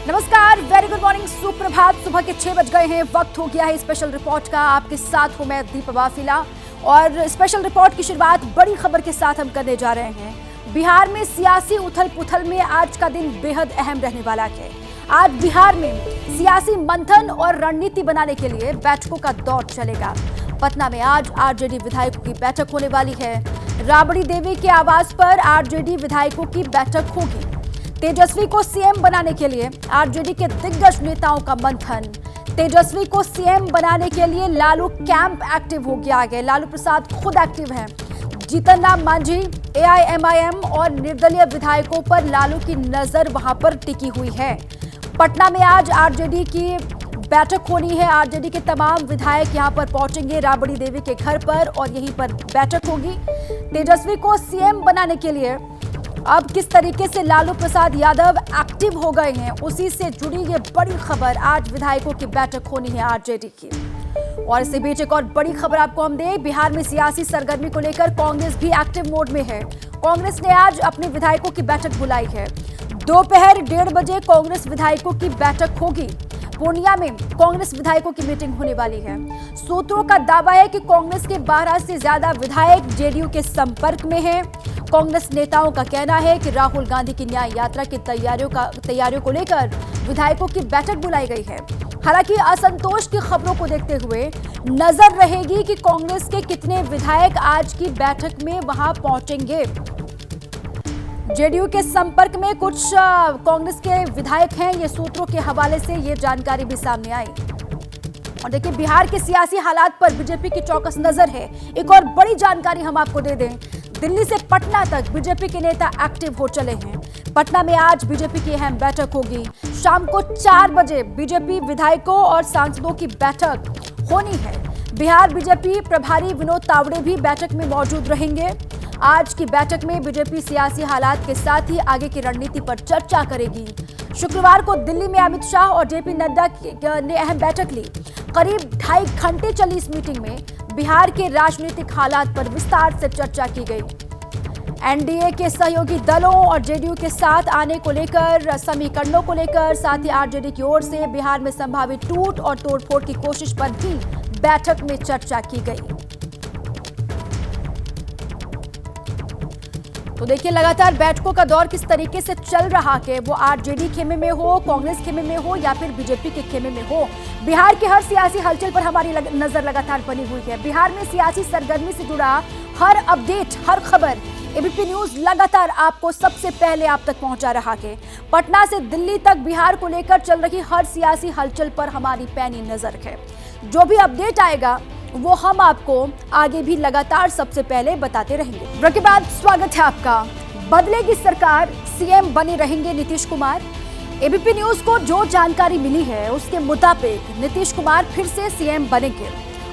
नमस्कार, very good morning, सुप्रभात। सुबह के 6 बज गए हैं। वक्त हो गया है स्पेशल रिपोर्ट का। आपके साथ हूं मैं दीपा वाफिला और स्पेशल रिपोर्ट की शुरुआत बड़ी खबर के साथ हम करने जा रहे हैं। बिहार में सियासी उथल पुथल में आज का दिन बेहद अहम रहने वाला है। आज बिहार में सियासी मंथन और रणनीति बनाने के लिए बैठकों का दौर चलेगा। पटना में आज आरजेडी विधायकों की बैठक होने वाली है। राबड़ी देवी के आवास पर आरजेडी विधायकों की बैठक होगी। तेजस्वी को सीएम बनाने के लिए आरजेडी के दिग्गज नेताओं का मंथन। तेजस्वी को सीएम बनाने के लिए लालू कैंप एक्टिव हो गया है। लालू प्रसाद खुद एक्टिव हैं। जीतन राम मांझी, एआईएमआईएम और निर्दलीय विधायकों पर लालू की नजर वहां पर टिकी हुई है। पटना में आज आरजेडी की बैठक होनी है। आरजेडी के तमाम विधायक यहां पर पहुंचेंगे राबड़ी देवी के घर पर और यहीं पर बैठक होगी। तेजस्वी को सीएम बनाने के लिए अब किस तरीके से लालू प्रसाद यादव एक्टिव हो गए हैं, उसी से जुड़ी ये बड़ी खबर। आज विधायकों की बैठक होनी है आरजेडी की। और इसी बीच एक और बड़ी खबर आपको हम दें। बिहार में सियासी सरगर्मी को लेकर कांग्रेस भी एक्टिव मोड में है। कांग्रेस ने आज अपने विधायकों की बैठक बुलाई है। दोपहर 1:30 बजे कांग्रेस विधायकों की बैठक होगी। पूर्णिया में कांग्रेस विधायकों की मीटिंग होने वाली है। सूत्रों का दावा है कि कांग्रेस के 12 से ज्यादा विधायक जेडीयू के संपर्क में हैं। कांग्रेस नेताओं का कहना है कि राहुल गांधी की न्याय यात्रा की तैयारियों को लेकर विधायकों की बैठक बुलाई गई है। हालांकि असंतोष की खबरों को देखते हुए नजर रहेगी कि कांग्रेस के कितने विधायक आज की बैठक में वहां पहुंचेंगे। जेडीयू के संपर्क में कुछ कांग्रेस के विधायक हैं। ये सूत्रों के हवाले से ये जानकारी भी सामने आई। और देखिए, बिहार के सियासी हालात पर बीजेपी की चौकस नजर है। एक और बड़ी जानकारी हम आपको दे दें। दिल्ली से पटना तक बीजेपी के नेता एक्टिव हो चले हैं। पटना में आज बीजेपी की अहम बैठक होगी। शाम को 4 बजे बीजेपी विधायकों और सांसदों की बैठक होनी है। बिहार बीजेपी प्रभारी विनोद तावड़े भी बैठक में मौजूद रहेंगे। आज की बैठक में बीजेपी सियासी हालात के साथ ही आगे की रणनीति पर चर्चा करेगी। शुक्रवार को दिल्ली में अमित शाह और जेपी नड्डा ने अहम बैठक ली। करीब 2.5 घंटे चली इस मीटिंग में बिहार के राजनीतिक हालात पर विस्तार से चर्चा की गई। एनडीए के सहयोगी दलों और जेडीयू के साथ आने को लेकर, समीकरणों को लेकर, साथ ही आरजेडी की ओर से बिहार में संभावित टूट और तोड़फोड़ की कोशिश पर भी बैठक में चर्चा की गई। तो देखिए, लगातार बैठकों का दौर किस तरीके से चल रहा है। वो आरजेडी खेमे में हो, कांग्रेस खेमे में हो या फिर बीजेपी के खेमे में हो, बिहार के हर सियासी हलचल पर हमारी नजर लगातार बनी हुई है। बिहार में सियासी सरगर्मी से जुड़ा हर अपडेट, हर खबर एबीपी न्यूज लगातार आपको सबसे पहले आप तक पहुंचा रहा है। पटना से दिल्ली तक बिहार को लेकर चल रही हर सियासी हलचल पर हमारी पैनी नजर है। जो भी अपडेट आएगा वो हम आपको आगे भी लगातार सबसे पहले बताते रहेंगे। ब्रेक के बाद स्वागत है आपका। बदलेगी सरकार, सीएम बने रहेंगे नीतीश कुमार। एबीपी न्यूज को जो जानकारी मिली है उसके मुताबिक नीतीश कुमार फिर से सीएम बनेंगे।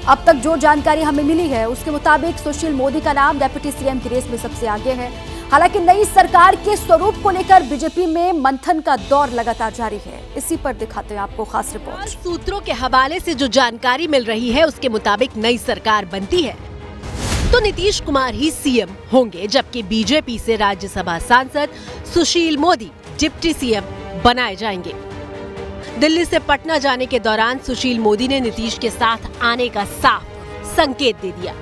अब तक जो जानकारी हमें मिली है उसके मुताबिक सुशील मोदी का नाम डेप्यूटी सीएम की रेस में सबसे आगे है। हालांकि नई सरकार के स्वरूप को लेकर बीजेपी में मंथन का दौर लगातार जारी है। इसी पर दिखाते हैं आपको खास रिपोर्ट। सूत्रों के हवाले से जो जानकारी मिल रही है उसके मुताबिक नई सरकार बनती है तो नीतीश कुमार ही सीएम होंगे, जबकि बीजेपी से राज्यसभा सांसद सुशील मोदी डिप्टी सीएम बनाए जाएंगे। दिल्ली से पटना जाने के दौरान सुशील मोदी ने नीतीश के साथ आने का साफ संकेत दे दिया।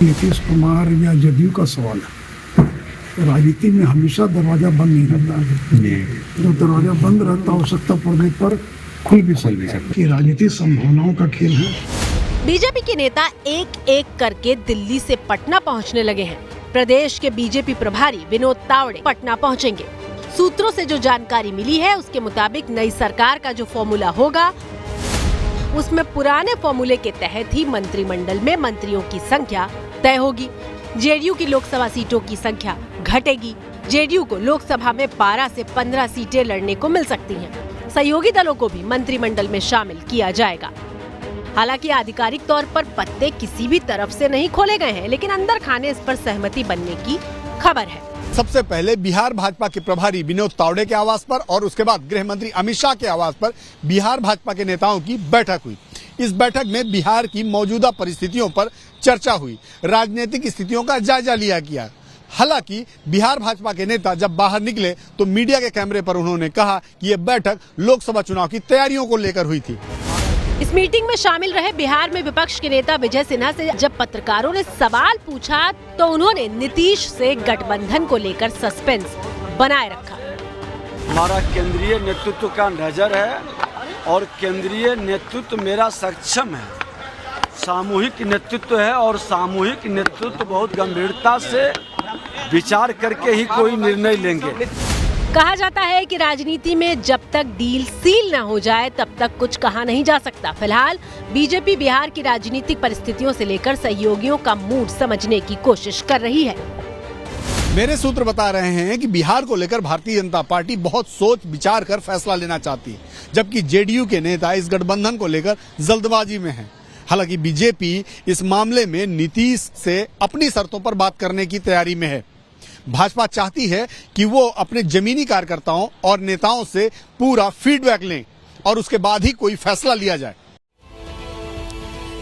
नीतीश कुमार या जदयू का सवाल है। राजनीति में हमेशा दरवाजा बंद नहीं रहता है। जो दरवाजा बंद रहता है आवश्यकता पड़ने पर खुल भी सकती है। राजनीति संभावनाओं का खेल है। बीजेपी के नेता एक एक करके दिल्ली से पटना पहुंचने लगे हैं। प्रदेश के बीजेपी प्रभारी विनोद तावड़े पटना पहुंचेंगे। सूत्रों से जो जानकारी मिली है उसके मुताबिक नई सरकार का जो फॉर्मूला होगा उसमें पुराने फॉर्मूले के तहत ही मंत्रिमंडल में मंत्रियों की संख्या तय होगी। जेडीयू की लोकसभा सीटों की संख्या घटेगी। जेडीयू को लोकसभा में 12 से 15 सीटें लड़ने को मिल सकती हैं। सहयोगी दलों को भी मंत्रिमंडल में शामिल किया जाएगा। हालांकि आधिकारिक तौर पर पत्ते किसी भी तरफ से नहीं खोले गए हैं, लेकिन अंदर खाने इस पर सहमति बनने की खबर है। सबसे पहले बिहार भाजपा के प्रभारी विनोद तावड़े के आवास पर और उसके बाद गृह मंत्री अमित शाह के आवास पर बिहार भाजपा के नेताओं की बैठक हुई। इस बैठक में बिहार की मौजूदा परिस्थितियों पर चर्चा हुई, राजनीतिक स्थितियों का जायजा लिया गया। हालांकि बिहार भाजपा के नेता जब बाहर निकले तो मीडिया के कैमरे पर उन्होंने कहा कि यह बैठक लोकसभा चुनाव की तैयारियों को लेकर हुई थी। इस मीटिंग में शामिल रहे बिहार में विपक्ष के नेता विजय सिन्हा से जब पत्रकारों ने सवाल पूछा तो उन्होंने नीतीश से गठबंधन को लेकर सस्पेंस बनाए रखा। हमारा केंद्रीय नेतृत्व का नजर है और केंद्रीय नेतृत्व मेरा सक्षम है, सामूहिक नेतृत्व है और सामूहिक नेतृत्व बहुत गंभीरता से विचार करके ही कोई निर्णय लेंगे। कहा जाता है कि राजनीति में जब तक डील सील न हो जाए तब तक कुछ कहा नहीं जा सकता। फिलहाल बीजेपी बिहार की राजनीतिक परिस्थितियों से लेकर सहयोगियों का मूड समझने की कोशिश कर रही है। मेरे सूत्र बता रहे हैं कि बिहार को लेकर भारतीय जनता पार्टी बहुत सोच विचार कर फैसला लेना चाहती है, जबकि जेडीयू के नेता इस गठबंधन को लेकर जल्दबाजी में हैं। हालांकि बीजेपी इस मामले में नीतीश से अपनी शर्तों पर बात करने की तैयारी में है। भाजपा चाहती है कि वो अपने जमीनी कार्यकर्ताओं और नेताओं से पूरा फीडबैक लें और उसके बाद ही कोई फैसला लिया जाए।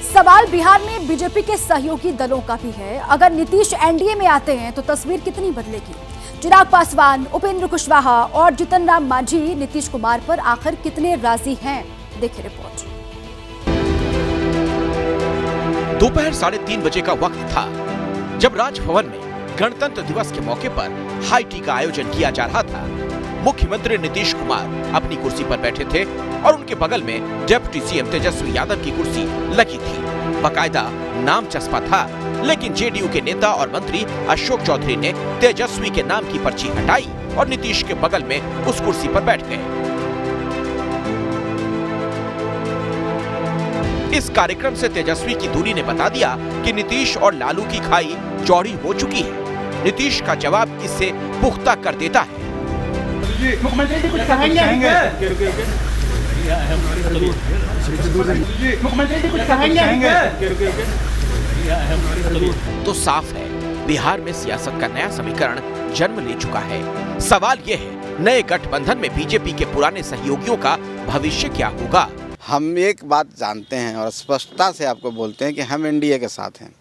सवाल बिहार में बीजेपी के सहयोगी दलों का भी है। अगर नीतीश एनडीए में आते हैं तो तस्वीर कितनी बदलेगी? चिराग पासवान, उपेंद्र कुशवाहा और जीतन राम मांझी नीतीश कुमार पर आखिर कितने राजी हैं? देखिए रिपोर्ट। दोपहर 3:30 बजे का वक्त था जब राजभवन में गणतंत्र दिवस के मौके पर हाई टी का आयोजन किया जा रहा था। मुख्यमंत्री नीतीश कुमार अपनी कुर्सी पर बैठे थे और उनके बगल में डिप्टी सीएम तेजस्वी यादव की कुर्सी लगी थी। बकायदा नाम चस्पा था, लेकिन जेडीयू के नेता और मंत्री अशोक चौधरी ने तेजस्वी के नाम की पर्ची हटाई और नीतीश के बगल में उस कुर्सी पर बैठ गए। इस कार्यक्रम से तेजस्वी की दूरी ने बता दिया कि नीतीश और लालू की खाई चौड़ी हो चुकी है। नीतीश का जवाब इससे पुख्ता कर देता है। मुख्यमंत्री जी कुछ कहेंगे? मुख्यमंत्री जी कुछ कहेंगे? तो साफ है, बिहार में सियासत का नया समीकरण जन्म ले चुका है। सवाल ये है, नए गठबंधन में बीजेपी के पुराने सहयोगियों का भविष्य क्या होगा? हम एक बात जानते हैं और स्पष्टता से आपको बोलते हैं कि हम एनडीए के साथ हैं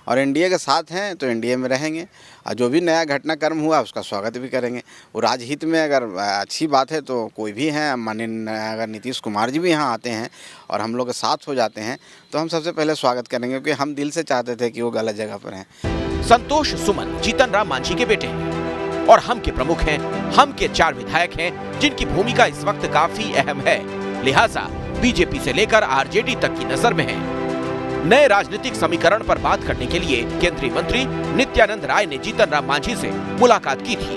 और एनडीए के साथ हैं तो एनडीए में रहेंगे और जो भी नया घटनाक्रम हुआ उसका स्वागत भी करेंगे। वो राजहित में अगर अच्छी बात है तो कोई भी है, माननीय अगर नीतीश कुमार जी भी यहाँ आते हैं और हम लोग के साथ हो जाते हैं तो हम सबसे पहले स्वागत करेंगे, क्योंकि हम दिल से चाहते थे कि वो गलत जगह पर हैं। संतोष सुमन जीतन राम मांझी के बेटे हैं और हम के प्रमुख हैं। हम के 4 विधायक हैं जिनकी भूमिका इस वक्त काफी अहम है, लिहाजा बीजेपी से लेकर आरजेडी तक की नजर में है। नए राजनीतिक समीकरण पर बात करने के लिए केंद्रीय मंत्री नित्यानंद राय ने जीतन राम मांझी से मुलाकात की थी।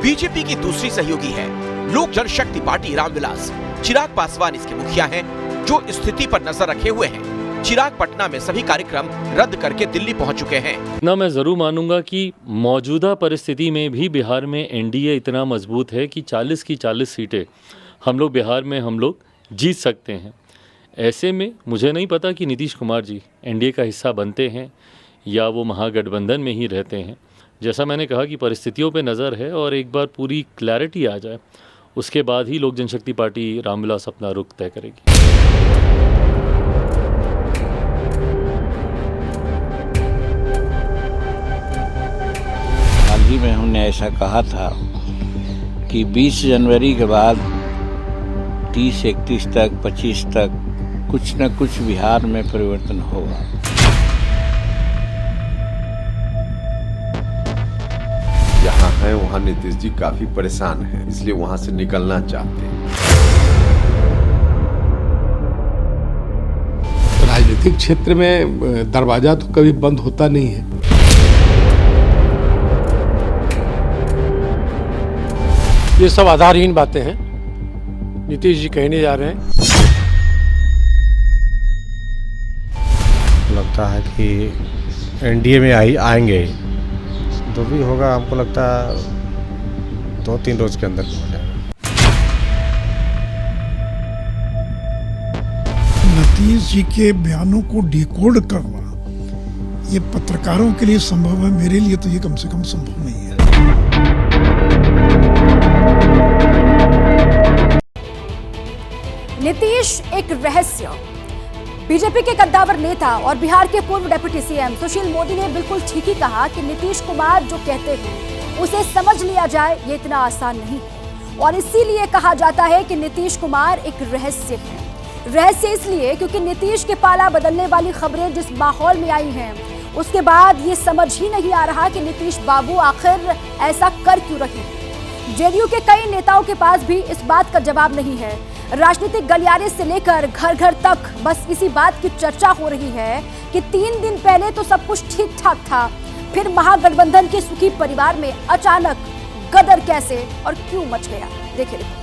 बीजेपी की दूसरी सहयोगी है लोक जनशक्ति पार्टी रामविलास। चिराग पासवान इसके मुखिया हैं, जो स्थिति पर नजर रखे हुए हैं। चिराग पटना में सभी कार्यक्रम रद्द करके दिल्ली पहुंच चुके हैं। ना मैं जरूर मानूंगा कि मौजूदा परिस्थिति में भी बिहार में एनडीए इतना मजबूत है कि 40 की 40 सीटें हम लोग बिहार में जीत सकते हैं। ऐसे में मुझे नहीं पता कि नीतीश कुमार जी एनडीए का हिस्सा बनते हैं या वो महागठबंधन में ही रहते हैं। जैसा मैंने कहा कि परिस्थितियों पे नज़र है और एक बार पूरी क्लैरिटी आ जाए उसके बाद ही लोक जनशक्ति पार्टी रामविलास अपना रुख तय करेगी। हाल ही में हमने ऐसा कहा था कि 20 जनवरी के बाद 30-31 तक 25 तक कुछ न कुछ बिहार में परिवर्तन होगा। जहाँ है वहाँ नीतीश जी काफी परेशान हैं, इसलिए वहाँ से निकलना चाहते हैं। राजनीतिक क्षेत्र में दरवाजा तो कभी बंद होता नहीं है। ये सब आधारहीन बातें हैं, नीतीश जी कहने जा रहे हैं। लगता है कि एनडीए में आएंगे, जो भी होगा हमको लगता है 2-3 रोज के अंदर हो जाएगा। नीतीश जी के बयानों को डिकोड करना ये पत्रकारों के लिए संभव है, मेरे लिए तो ये कम से कम संभव नहीं है। नीतीश एक रहस्य, बीजेपी के कद्दावर नेता और बिहार के पूर्व डिप्टी सीएम सुशील मोदी ने बिल्कुल ठीक ही कहा कि नीतीश कुमार जो कहते हैं उसे समझ लिया जाए ये इतना आसान नहीं है। और इसीलिए कहा जाता है कि नीतीश कुमार एक रहस्य है। रहस्य इसलिए क्योंकि नीतीश के पाला बदलने वाली खबरें जिस माहौल में आई हैं, उसके बाद ये समझ ही नहीं आ रहा कि नीतीश बाबू आखिर ऐसा कर क्यों रहे हैं। जेडीयू के कई नेताओं के पास भी इस बात का जवाब नहीं है। राजनीतिक गलियारे से लेकर घर घर तक बस इसी बात की चर्चा हो रही है कि 3 दिन पहले तो सब कुछ ठीक ठाक था, फिर महागठबंधन के सुखी परिवार में अचानक गदर कैसे और क्यों मच गया। देखिए रिपोर्ट।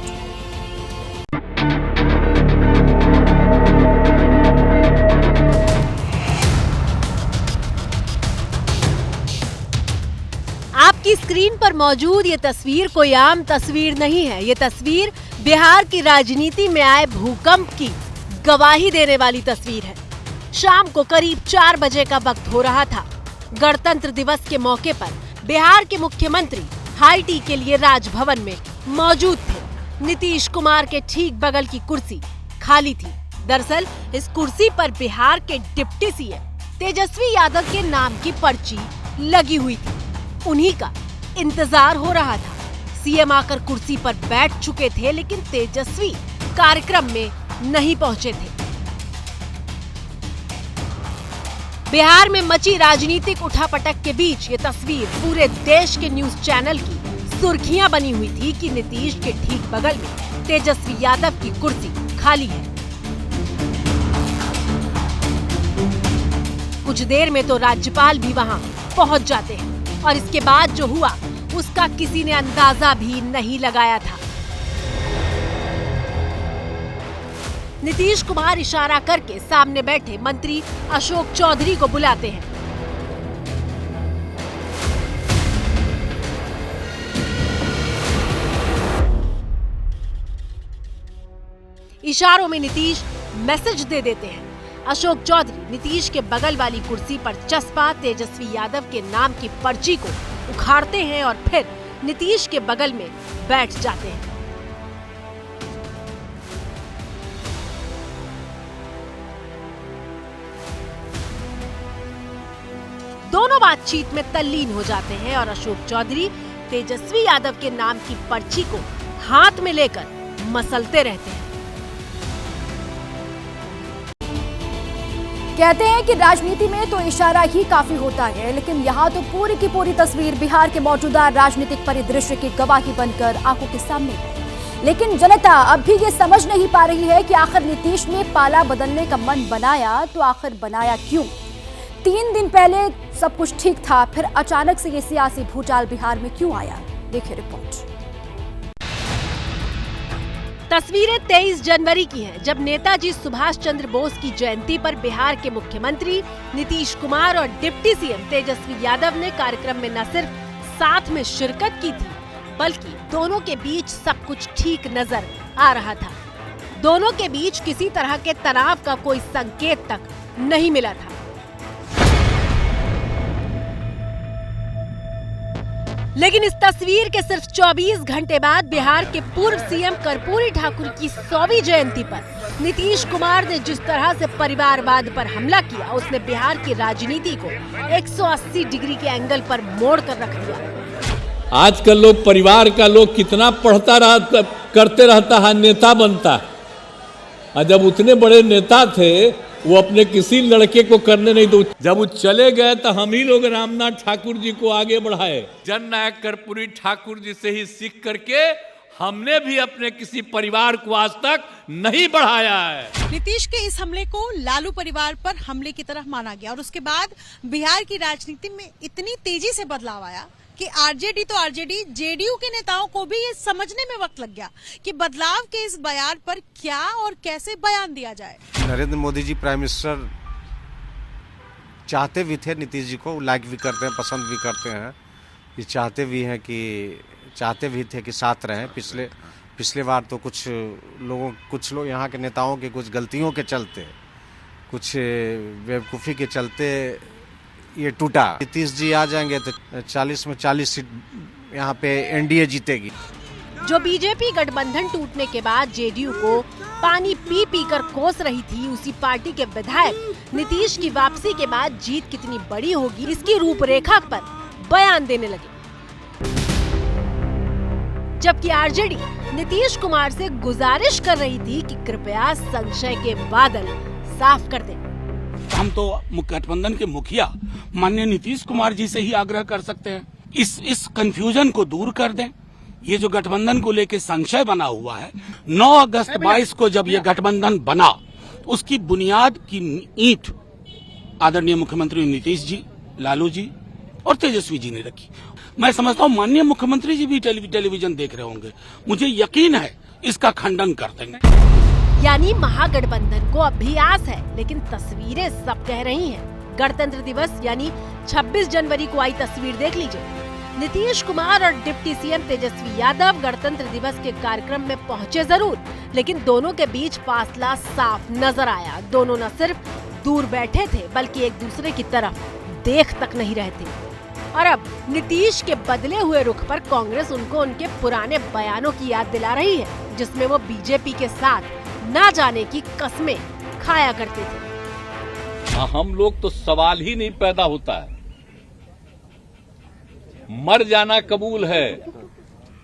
आपकी स्क्रीन पर मौजूद ये तस्वीर कोई आम तस्वीर नहीं है। ये तस्वीर बिहार की राजनीति में आए भूकंप की गवाही देने वाली तस्वीर है। शाम को करीब 4 बजे का वक्त हो रहा था। गणतंत्र दिवस के मौके पर बिहार के मुख्यमंत्री हाई टी के लिए राजभवन में मौजूद थे। नीतीश कुमार के ठीक बगल की कुर्सी खाली थी। दरअसल इस कुर्सी पर बिहार के डिप्टी सीएम तेजस्वी यादव के नाम की पर्ची लगी हुई थी। उन्हीं का इंतजार हो रहा था। सीएम आकर कुर्सी पर बैठ चुके थे, लेकिन तेजस्वी कार्यक्रम में नहीं पहुंचे थे। बिहार में मची राजनीतिक उठापटक के बीच ये तस्वीर पूरे देश के न्यूज चैनल की सुर्खियां बनी हुई थी कि नीतीश के ठीक बगल में तेजस्वी यादव की कुर्सी खाली है। कुछ देर में तो राज्यपाल भी वहां पहुंच जाते हैं और इसके बाद जो हुआ उसका किसी ने अंदाजा भी नहीं लगाया था। नीतीश कुमार इशारा करके सामने बैठे मंत्री अशोक चौधरी को बुलाते हैं। इशारों में नीतीश मैसेज दे देते हैं। अशोक चौधरी नीतीश के बगल वाली कुर्सी पर चस्पा तेजस्वी यादव के नाम की पर्ची को उखाड़ते हैं और फिर नीतीश के बगल में बैठ जाते हैं। दोनों बातचीत में तल्लीन हो जाते हैं और अशोक चौधरी तेजस्वी यादव के नाम की पर्ची को हाथ में लेकर मसलते रहते हैं। कहते हैं कि राजनीति में तो इशारा ही काफी होता है, लेकिन यहाँ तो पूरी की पूरी तस्वीर बिहार के मौजूदा राजनीतिक परिदृश्य की गवाही बनकर आंखों के सामने है। लेकिन जनता अब भी ये समझ नहीं पा रही है कि आखिर नीतीश ने पाला बदलने का मन बनाया तो आखिर बनाया क्यों। 3 दिन पहले सब कुछ ठीक था, फिर अचानक से ये सियासी भूचाल बिहार में क्यों आया। देखिए रिपोर्ट। तस्वीरें 23 जनवरी की हैं, जब नेताजी सुभाष चंद्र बोस की जयंती पर बिहार के मुख्यमंत्री नीतीश कुमार और डिप्टी सीएम तेजस्वी यादव ने कार्यक्रम में न सिर्फ साथ में शिरकत की थी, बल्कि दोनों के बीच सब कुछ ठीक नजर आ रहा था। दोनों के बीच किसी तरह के तनाव का कोई संकेत तक नहीं मिला था। लेकिन इस तस्वीर के सिर्फ 24 घंटे बाद बिहार के पूर्व सीएम कर्पूरी ठाकुर की 100वीं जयंती पर नीतीश कुमार ने जिस तरह से परिवारवाद पर हमला किया, उसने बिहार की राजनीति को 180 डिग्री के एंगल पर मोड़ कर रख दिया। आजकल लोग परिवार का लोग कितना करते रहता है, नेता बनता है। और जब उतने बड़े नेता थे वो अपने किसी लड़के को करने नहीं दो। जब वो चले गए तो हम ही लोग रामनाथ ठाकुर जी को आगे बढ़ाए। जननायक कर्पूरी ठाकुर जी से ही सीख करके हमने भी अपने किसी परिवार को आज तक नहीं बढ़ाया है। नीतीश के इस हमले को लालू परिवार पर हमले की तरह माना गया और उसके बाद बिहार की राजनीति में इतनी तेजी से बदलाव आया कि आरजेडी तो आरजेडी, जेडीयू के नेताओं को भी ये समझने में वक्त लग गया कि बदलाव के इस बयान पर क्या और कैसे बयान दिया जाए। नरेंद्र मोदी जी प्राइम मिनिस्टर चाहते भी थे, नीतीश जी को लाइक भी करते हैं, पसंद भी करते हैं। ये चाहते भी थे कि साथ रहें। पिछले बार तो कुछ लोग यहाँ के नेताओं के कुछ गलतियों के चलते, कुछ बेवकूफ़ी के चलते ये टूटा। नीतीश जी आ जाएंगे तो 40 में 40 सीट यहाँ पे एनडीए जीतेगी। जो बीजेपी गठबंधन टूटने के बाद जेडीयू को पानी पी पी कर कोस रही थी, उसी पार्टी के विधायक नीतीश की वापसी के बाद जीत कितनी बड़ी होगी इसकी रूपरेखा पर बयान देने लगे। जबकि आरजेडी नीतीश कुमार से गुजारिश कर रही थी कि कृपया संशय के बादल साफ कर दें। हम तो गठबंधन के मुखिया माननीय नीतीश कुमार जी से ही आग्रह कर सकते हैं, इस कंफ्यूजन को दूर कर दें। ये जो गठबंधन को लेके संशय बना हुआ है, 9 अगस्त 22 को जब ये गठबंधन बना, उसकी बुनियाद की ईंट आदरणीय मुख्यमंत्री नीतीश जी, लालू जी और तेजस्वी जी ने रखी। मैं समझता हूँ माननीय मुख्यमंत्री जी भी टेलीविजन देख रहे होंगे, मुझे यकीन है इसका खंडन कर देंगे। यानी महागठबंधन को अब भी आस है, लेकिन तस्वीरें सब कह रही हैं। गणतंत्र दिवस यानी 26 जनवरी को आई तस्वीर देख लीजिए। नीतीश कुमार और डिप्टी सीएम तेजस्वी यादव गणतंत्र दिवस के कार्यक्रम में पहुंचे जरूर, लेकिन दोनों के बीच फासला साफ नजर आया। दोनों न सिर्फ दूर बैठे थे, बल्कि एक दूसरे की तरफ देख तक नहीं रहे थे। और अब नीतीश के बदले हुए रुख पर कांग्रेस उनको उनके पुराने बयानों की याद दिला रही है, जिसमें वो बीजेपी के साथ ना जाने की कसमें खाया करते थे। हम लोग तो सवाल ही नहीं पैदा होता है, मर जाना कबूल है,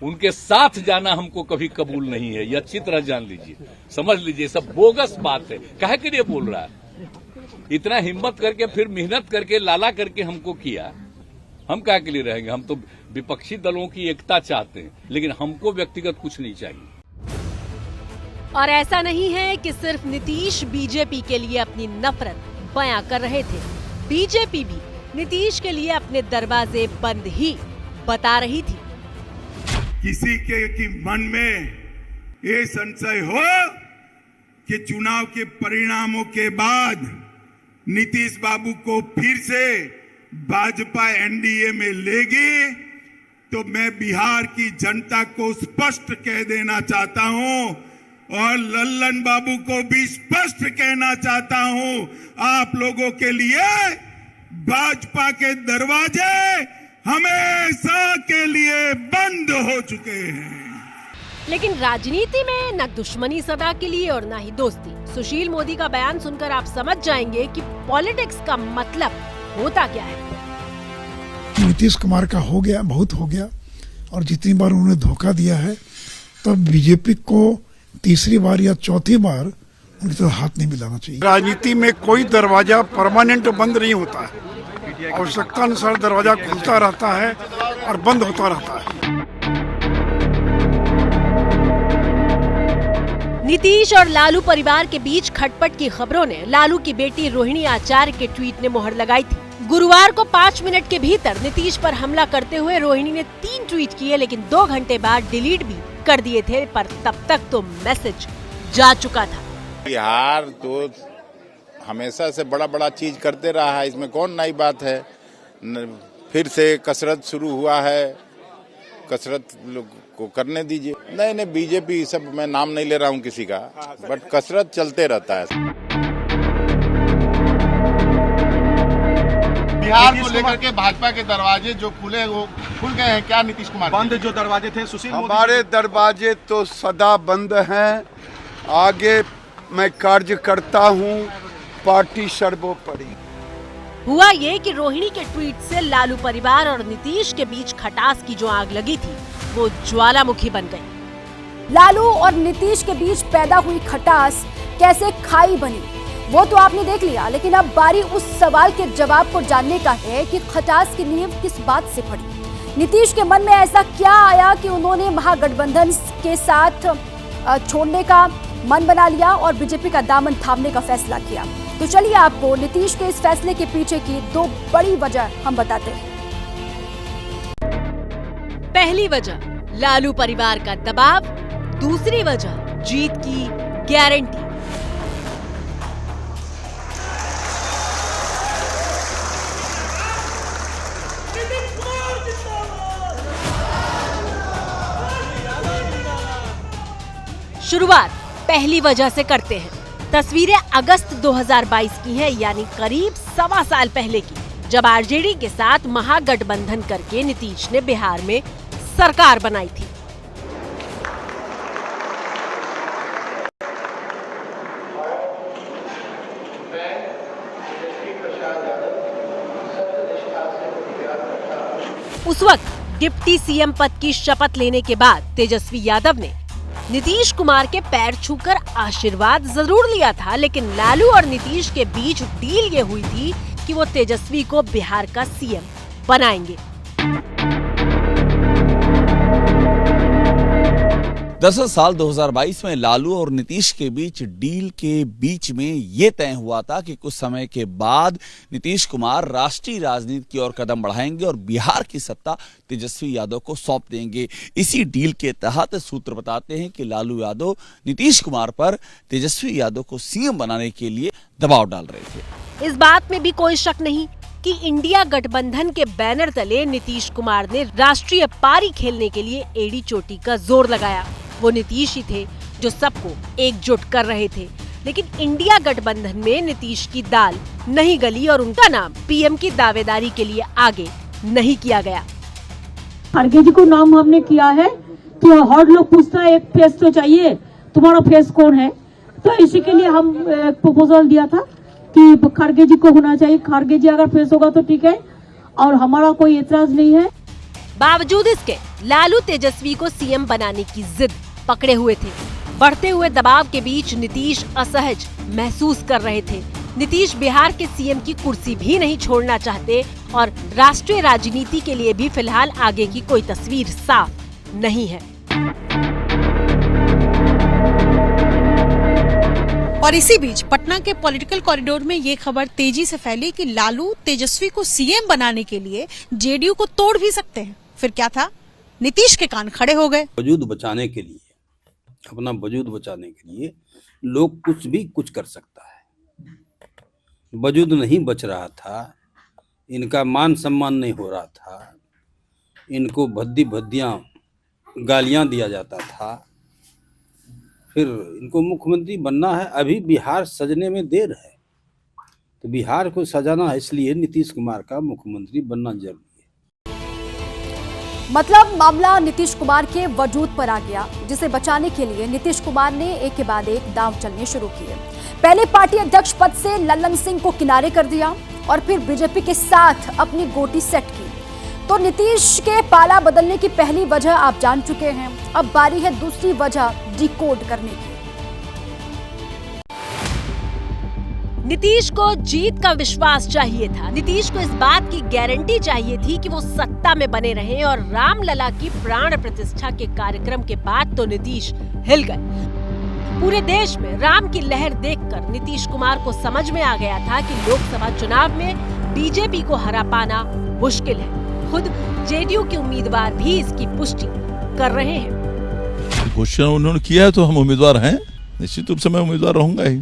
उनके साथ जाना हमको कभी कबूल नहीं है। ये अच्छी तरह जान लीजिए, समझ लीजिए, सब बोगस बात है। काहे के लिए बोल रहा है? इतना हिम्मत करके फिर मेहनत करके लाला करके हमको किया, हम काहे के लिए रहेंगे? हम तो विपक्षी दलों की एकता चाहते हैं, लेकिन हमको व्यक्तिगत कुछ नहीं चाहिए। और ऐसा नहीं है कि सिर्फ नीतीश बीजेपी के लिए अपनी नफरत बयां कर रहे थे, बीजेपी भी नीतीश के लिए अपने दरवाजे बंद ही बता रही थी। किसी के मन में ये संशय हो कि चुनाव के परिणामों के बाद नीतीश बाबू को फिर से भाजपा एनडीए में लेगी, तो मैं बिहार की जनता को स्पष्ट कह देना चाहता हूं और लल्लन बाबू को भी स्पष्ट कहना चाहता हूं, आप लोगों के लिए भाजपा के दरवाजे हमेशा के लिए बंद हो चुके हैं। लेकिन राजनीति में न दुश्मनी सदा के लिए और न ही दोस्ती। सुशील मोदी का बयान सुनकर आप समझ जाएंगे कि पॉलिटिक्स का मतलब होता क्या है। नीतीश कुमार का हो गया, बहुत हो गया, और जितनी बार उन्होंने धोखा दिया है, तब बीजेपी को तीसरी बार या चौथी बार उनकी तरफ हाथ नहीं मिलाना चाहिए। राजनीति में कोई दरवाजा परमानेंट बंद नहीं होता है, आवश्यकता अनुसार दरवाजा खुलता रहता है और बंद होता रहता है। नीतीश और लालू परिवार के बीच खटपट की खबरों ने लालू की बेटी रोहिणी आचार्य के ट्वीट ने मोहर लगाई थी। गुरुवार को 5 मिनट के भीतर नीतीश पर हमला करते हुए रोहिणी ने 3 ट्वीट किए, लेकिन 2 घंटे बाद डिलीट भी कर दिए थे, पर तब तक तो मैसेज जा चुका था। बिहार तो हमेशा से बड़ा बड़ा चीज करते रहा है, इसमें कौन नई बात है। फिर से कसरत शुरू हुआ है, कसरत लोग को करने दीजिए। नहीं, बीजेपी सब, मैं नाम नहीं ले रहा हूँ किसी का, बट कसरत चलते रहता है। बिहार को लेकर के भाजपा के दरवाजे जो खुले वो खुल गए हैं क्या नीतीश कुमार? बंद जो दरवाजे थे सुशील, हमारे दरवाजे तो सदा बंद हैं। आगे मैं कार्य करता हूं, पार्टी सर्वोपरि। हुआ ये कि रोहिणी के ट्वीट से लालू परिवार और नीतीश के बीच खटास की जो आग लगी थी वो ज्वालामुखी बन गई। लालू और नीतीश के बीच पैदा हुई खटास कैसे खाई बनी वो तो आपने देख लिया, लेकिन अब बारी उस सवाल के जवाब को जानने का है कि खटास की नींव किस बात से पड़ी। नीतीश के मन में ऐसा क्या आया कि उन्होंने महागठबंधन के साथ छोड़ने का मन बना लिया और बीजेपी का दामन थामने का फैसला किया। तो चलिए आपको नीतीश के इस फैसले के पीछे की 2 बड़ी वजह हम बताते हैं। पहली वजह लालू परिवार का दबाव, दूसरी वजह जीत की गारंटी। शुरुआत पहली वजह से करते हैं। तस्वीरें अगस्त 2022 की हैं, यानी करीब 1.25 साल पहले की, जब आरजेडी के साथ महागठबंधन करके नीतीश ने बिहार में सरकार बनाई थी। उस वक्त डिप्टी सीएम पद की शपथ लेने के बाद तेजस्वी यादव ने नीतीश कुमार के पैर छूकर आशीर्वाद जरूर लिया था, लेकिन लालू और नीतीश के बीच डील ये हुई थी कि वो तेजस्वी को बिहार का सीएम बनाएंगे। दरअसल साल 2022 में लालू और नीतीश के बीच डील के बीच में ये तय हुआ था कि कुछ समय के बाद नीतीश कुमार राष्ट्रीय राजनीति की ओर कदम बढ़ाएंगे और बिहार की सत्ता तेजस्वी यादव को सौंप देंगे। इसी डील के तहत सूत्र बताते हैं कि लालू यादव नीतीश कुमार पर तेजस्वी यादव को सीएम बनाने के लिए दबाव डाल रहे थे। इस बात में भी कोई शक नहीं कि इंडिया गठबंधन के बैनर तले नीतीश कुमार ने राष्ट्रीय पारी खेलने के लिए एड़ी चोटी का जोर लगाया। वो नीतीश ही थे जो सबको एकजुट कर रहे थे, लेकिन इंडिया गठबंधन में नीतीश की दाल नहीं गली और उनका नाम पीएम की दावेदारी के लिए आगे नहीं किया गया। खड़गे जी को नाम हमने किया है तो हर लोग पूछता है एक फेस तो चाहिए, तुम्हारा फेस कौन है? तो इसी के लिए हम प्रपोजल दिया था कि खड़गे जी को होना चाहिए। खड़गे जी अगर फेस होगा तो ठीक है और हमारा कोई एतराज नहीं है। बावजूद इसके लालू तेजस्वी को सीएम बनाने की जिद पकड़े हुए थे। बढ़ते हुए दबाव के बीच नीतीश असहज महसूस कर रहे थे। नीतीश बिहार के सीएम की कुर्सी भी नहीं छोड़ना चाहते और राष्ट्रीय राजनीति के लिए भी फिलहाल आगे की कोई तस्वीर साफ नहीं है। और इसी बीच पटना के पॉलिटिकल कॉरिडोर में ये खबर तेजी से फैली कि लालू तेजस्वी को सीएम बनाने के लिए जेडीयू को तोड़ भी सकते हैं। फिर क्या था, नीतीश के कान खड़े हो गए। वजूद बचाने के लिए, अपना वजूद बचाने के लिए लोग कुछ भी कुछ कर सकता है। वजूद नहीं बच रहा था, इनका मान सम्मान नहीं हो रहा था, इनको भद्दी भद्दियां गालियां दिया जाता था, फिर इनको मुख्यमंत्री बनना है। अभी बिहार सजने में देर है, तो बिहार को सजाना है, इसलिए नीतीश कुमार का मुख्यमंत्री बनना जरूरी है। मतलब मामला नीतीश कुमार के वजूद पर आ गया, जिसे बचाने के लिए नीतीश कुमार ने एक के बाद एक दांव चलने शुरू किए। पहले पार्टी अध्यक्ष पद से लल्लन सिंह को किनारे कर दिया और फिर बीजेपी के साथ अपनी गोटी सेट की। तो नीतीश के पाला बदलने की पहली वजह आप जान चुके हैं, अब बारी है दूसरी वजह डिकोड करने की। नीतीश को जीत का विश्वास चाहिए था। नीतीश को इस बात की गारंटी चाहिए थी कि वो सत्ता में बने रहें और रामलला की प्राण प्रतिष्ठा के कार्यक्रम के बाद तो नीतीश हिल गए। पूरे देश में राम की लहर देखकर नीतीश कुमार को समझ में आ गया था कि लोकसभा चुनाव में बीजेपी को हरा पाना मुश्किल है। खुद जेडीयू के उम्मीदवार भी इसकी पुष्टि कर रहे हैं। घोषणा उन्होंने किया है तो हम उम्मीदवार हैं, निश्चित रूप से मैं उम्मीदवार रहूंगा ही।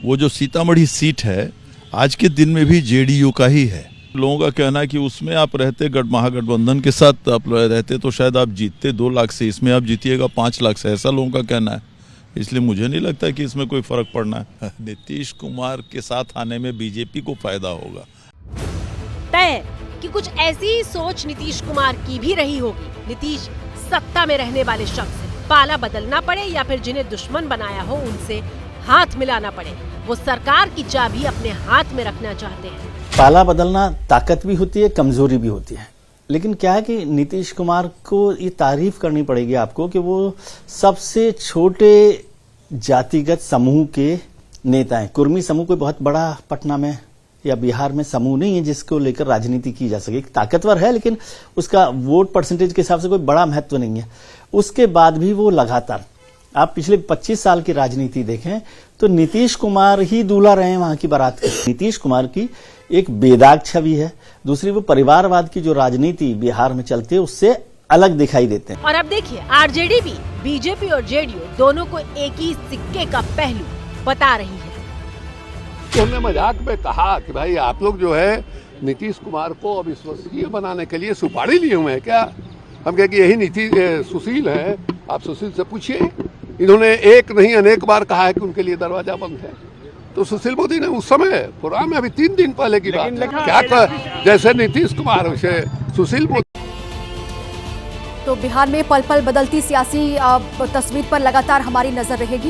वो जो सीतामढ़ी सीट है आज के दिन में भी जेडीयू का ही है। लोगों का कहना है कि उसमें आप रहते महागठबंधन के साथ आप रहते तो शायद आप जीतते 2 लाख से, इसमें आप जीतिएगा 5 लाख से, ऐसा लोगों का कहना है। इसलिए मुझे नहीं लगता कि इसमें कोई फर्क पड़ना है। नीतीश कुमार के साथ आने में बीजेपी को फायदा होगा। तय कि कुछ ऐसी ही सोच नीतीश कुमार की भी रही होगी। नीतीश सत्ता में रहने वाले शख्स है, पाला बदलना पड़े या फिर जिन्हें दुश्मन बनाया हो उनसे हाथ मिलाना पड़े, वो सरकार की चाबी अपने हाथ में रखना चाहते हैं। पाला बदलना ताकत भी होती है, कमजोरी भी होती है, लेकिन क्या है कि नीतीश कुमार को ये तारीफ करनी पड़ेगी आपको कि वो सबसे छोटे जातिगत समूह के नेता हैं। कुर्मी समूह कोई बहुत बड़ा पटना में या बिहार में समूह नहीं है जिसको लेकर राजनीति की जा सके। ताकतवर है लेकिन उसका वोट परसेंटेज के हिसाब से कोई बड़ा महत्व नहीं है। उसके बाद भी वो लगातार, आप पिछले 25 साल की राजनीति देखें तो नीतीश कुमार ही दूल्हा रहे हैं वहां की बारात के। नीतीश कुमार की एक बेदाग छवि है, दूसरी वो परिवारवाद की जो राजनीति बिहार में चलती है उससे अलग दिखाई देते हैं। और अब देखिए आरजेडी भी बीजेपी और जेडीयू दोनों को एक ही सिक्के का पहलू बता रही है। तो हमने मजाक में कहा कि भाई आप लोग जो है नीतीश कुमार को अविश्वसनीय बनाने के लिए सुपारी लिए हुए हैं क्या? हम कहे कि यही नीतीश सुशील है, आप सुशील से पूछिए। इन्होंने एक नहीं अनेक बार कहा है कि उनके लिए दरवाजा बंद है। तो सुशील मोदी ने उस समय प्रोग्राम में, अभी 3 दिन पहले की बात है, क्या जैसे नीतीश कुमार वैसे सुशील मोदी। तो बिहार में पल पल बदलती सियासी तस्वीर पर लगातार हमारी नजर रहेगी।